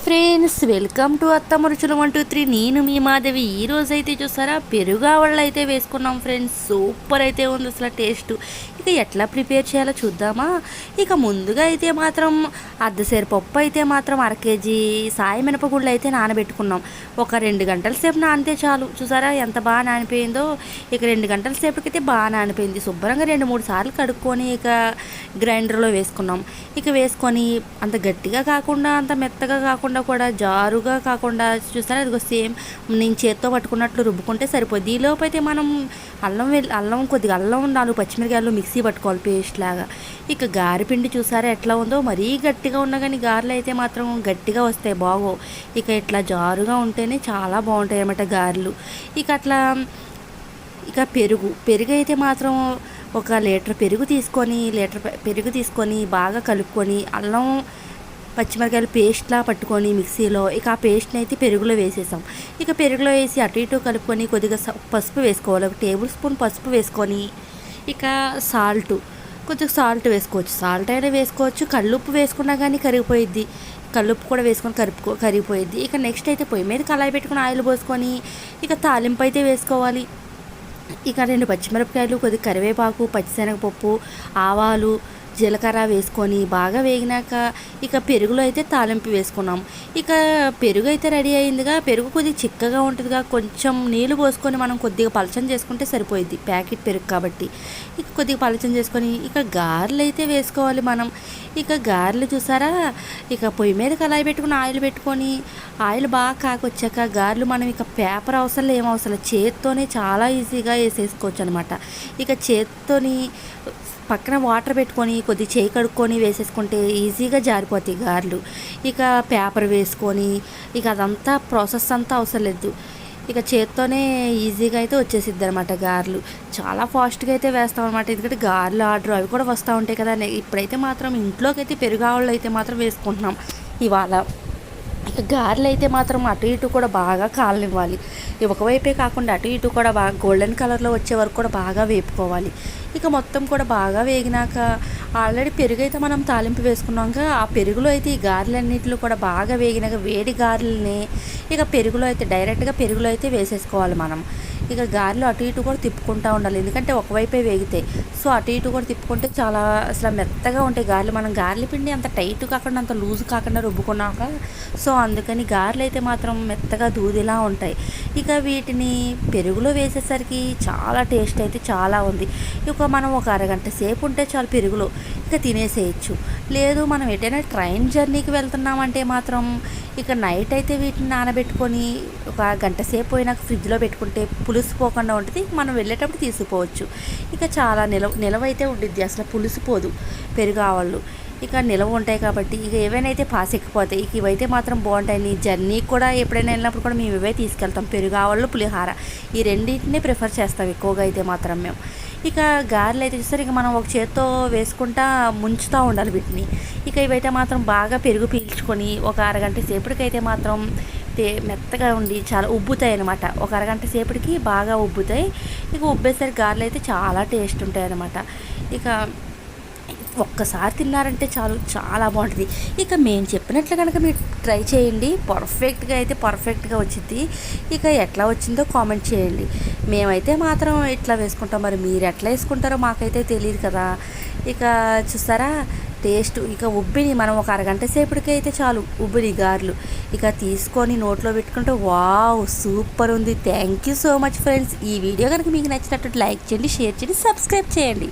Friends, welcome to అత్తమ్మ రుచులు 1 2 3. నేను మీ మాధవి. ఈరోజు అయితే చూసారా, పెరుగావళ్ళు అయితే వేసుకున్నాం ఫ్రెండ్స్. సూపర్ అయితే ఉంది అసలు టేస్ట్. ఇక ఎట్లా ప్రిపేర్ చేయాలో చూద్దామా. ఇక ముందుగా అయితే మాత్రం అర్ధసేరు పప్పు అయితే మాత్రం 1/2 kg సాయి మినపగుళ్ళు అయితే నానబెట్టుకున్నాం. ఒక 2 గంటల సేపు నానితే చాలు. చూసారా ఎంత బాగా నానిపోయిందో. ఇక 2 గంటల సేపటికైతే బాగా నానిపోయింది. శుభ్రంగా 2 3 సార్లు కడుక్కొని ఇక గ్రైండర్లో వేసుకున్నాం. ఇక వేసుకొని అంత గట్టిగా కాకుండా అంత మెత్తగా కాకుండా కూడా జారుగా కాకుండా చూస్తారా, అది సేమ్ నేను చేత్తో పట్టుకున్నట్లు రుబ్బుకుంటే సరిపోద్ది. ఈలోపు అయితే మనం అల్లం కొద్దిగా అల్లం 4 పచ్చిమిరకాయలు మిక్సీ పట్టుకోవాలి పేస్ట్ లాగా. ఇక గారెపిండి చూసారా ఎట్లా ఉందో. మరీ గట్టిగా ఉన్నా కానీ గారెలు అయితే మాత్రం గట్టిగా వస్తాయి, బాగో. ఇక ఇట్లా జారుగా ఉంటేనే చాలా బాగుంటాయి అన్నమాట గారెలు. ఇక అట్లా ఇక పెరుగు అయితే మాత్రం 1 లీటర్ పెరుగు తీసుకొని బాగా కలుపుకొని అల్లం పచ్చిమిరకాయలు పేస్ట్లా పట్టుకొని మిక్సీలో ఇక ఆ పేస్ట్ని అయితే పెరుగులో వేసేసాం. ఇక పెరుగులో వేసి అటు ఇటు కలుపుకొని కొద్దిగా పసుపు వేసుకోవాలి. 1 టేబుల్ స్పూన్ పసుపు వేసుకొని ఇక కొద్దిగా సాల్ట్ వేసుకోవచ్చు. సాల్ట్ అయినా వేసుకోవచ్చు, కల్లుప్పు వేసుకున్నా కానీ కరిగిపోయిద్ది. కల్లుప్పు కూడా వేసుకొని కరిగిపోయిద్ది. ఇక నెక్స్ట్ అయితే పొయ్యి మీద కళాయి పెట్టుకుని ఆయిల్ పోసుకొని ఇక తాలింపు అయితే వేసుకోవాలి. ఇక 2 పచ్చిమిరపకాయలు, కొద్దిగా కరివేపాకు, పచ్చిశనగపప్పు, ఆవాలు, జీలకర్ర వేసుకొని బాగా వేగినాక ఇక పెరుగులో అయితే తాలింపు వేసుకున్నాం. ఇక పెరుగు అయితే రెడీ అయిందిగా. పెరుగు కొద్దిగా చిక్కగా ఉంటుందిగా, కొంచెం నీళ్ళు పోసుకొని మనం కొద్దిగా పలచం చేసుకుంటే సరిపోయిద్ది, ప్యాకెట్ పెరుగు కాబట్టి. ఇక కొద్దిగా పలచం చేసుకొని ఇక గారెలు అయితే వేసుకోవాలి మనం. ఇక గారెలు చూసారా, ఇక పొయ్యి మీద కళాయి పెట్టుకుని ఆయిల్ పెట్టుకొని ఆయిల్ బాగా కాకొచ్చాక గారెలు మనం ఇక పేపర్ అవసరం ఏం అవసరం, చేత్తోనే చాలా ఈజీగా వేసేసుకోవచ్చు అనమాట. ఇక చేత్తోని పక్కన వాటర్ పెట్టుకొని కొద్దిగా చేయి కడుక్కొని వేసేసుకుంటే ఈజీగా జారిపోతాయి గారెలు. ఇక పేపర్ వేసుకొని ఇక అదంతా ప్రాసెస్ అంతా అవసరం లేదు. ఇక చేత్తోనే ఈజీగా అయితే వచ్చేసిద్ది అనమాట గారెలు. చాలా ఫాస్ట్గా అయితే వేస్తాం అనమాట. ఎందుకంటే గారెలు ఆర్డర్ అవి కూడా వస్తూ ఉంటాయి కదా. ఇప్పుడైతే మాత్రం ఇంట్లోకి అయితే పెరుగాళ్ళు అయితే మాత్రం వేసుకుంటున్నాం ఇవాళ. ఇక గారెలు అయితే మాత్రం అటు ఇటు కూడా బాగా కాలనివ్వాలి. ఒకవైపే కాకుండా అటు ఇటు కూడా బాగా గోల్డెన్ కలర్లో వచ్చే వరకు కూడా బాగా వేపుకోవాలి. ఇక మొత్తం కూడా బాగా వేగినాక ఆల్రెడీ పెరుగు అయితే మనం తాలింపు వేసుకున్నాక ఆ పెరుగులో అయితే ఈ గారెలన్నిటిలో కూడా బాగా వేగినాక వేడి గారెలని ఇక డైరెక్ట్గా పెరుగులో అయితే వేసేసుకోవాలి మనం. ఇక గారెలు అటు ఇటు కూడా తిప్పుకుంటూ ఉండాలి, ఎందుకంటే ఒకవైపే వేగితే. సో అటు ఇటు కూడా తిప్పుకుంటే చాలా అసలు మెత్తగా ఉంటాయి గారెలు. మనం గారెల పిండి అంత టైట్ కాకుండా అంత లూజ్ కాకుండా రుబ్బుకున్నాక సో అందుకని గారెలు అయితే మాత్రం మెత్తగా దూదిలా ఉంటాయి. ఇక వీటిని పెరుగులో వేసేసరికి చాలా టేస్ట్ అయితే చాలా ఉంది. ఇక మనం 1 అరగంట సేపు ఉంటే చాలు పెరుగులో ఇక తినేసేయచ్చు. లేదు మనం ఎటైనా ట్రైన్ జర్నీకి వెళ్తున్నామంటే మాత్రం ఇక నైట్ అయితే వీటిని నానబెట్టుకొని 1 గంట సేపు పోయినాక ఫ్రిడ్జ్లో పెట్టుకుంటే పులిసిపోకుండా ఉంటుంది. మనం వెళ్ళేటప్పుడు తీసుకుపోవచ్చు. ఇక చాలా నిలవ అయితే ఉండిద్ది, అసలు పులిసిపోదు పెరుగావళ్ళు. ఇక నిలవ ఉంటాయి కాబట్టి ఇక ఏవైనా అయితే పాస్ ఎక్కిపోతాయి. ఇక ఇవైతే మాత్రం బాగుంటాయి. జర్నీకి కూడా ఎప్పుడైనా వెళ్ళినప్పుడు కూడా మేము ఇవే తీసుకెళ్తాం, పెరుగావళ్ళు, పులిహార. ఈ రెండింటినే ప్రిఫర్ చేస్తాం ఎక్కువగా అయితే మాత్రం మేము. ఇక గారెలు అయితే చూస్తారు, ఇక మనం 1 చేత్తో వేసుకుంటా ముంచుతూ ఉండాలి వీటిని. ఇక ఇవైతే మాత్రం బాగా పెరుగు పీల్చుకొని 1 అరగంట సేపటికైతే మాత్రం మెత్తగా ఉండి చాలా ఉబ్బుతాయి అనమాట. 1 అరగంట సేపటికి బాగా ఉబ్బుతాయి. ఇక ఉబ్బేసరికి గారెలు అయితే చాలా టేస్ట్ ఉంటాయి అన్నమాట. ఇక ఒక్కసారి తిన్నారంటే చాలు, చాలా బాగుంటుంది. ఇక మేము చెప్పినట్లు కనుక మీరు ట్రై చేయండి, పర్ఫెక్ట్గా వచ్చింది. ఇక ఎట్లా వచ్చిందో కామెంట్ చేయండి. మేమైతే మాత్రం ఇట్లా వేసుకుంటాం, మరి మీరు ఎట్లా వేసుకుంటారో మాకైతే తెలియదు కదా. ఇక చూస్తారా టేస్ట్ ఇక ఉబ్బిని మనం 1 అరగంట సేపటికి అయితే చాలు ఉబ్బిని గారెలు. ఇక తీసుకొని నోట్లో పెట్టుకుంటే వావ్ సూపర్ ఉంది. Thank you so much friends. ఈ వీడియో కనుక మీకు నచ్చినట్టు లైక్ చేయండి, షేర్ చేయండి, సబ్స్క్రైబ్ చేయండి.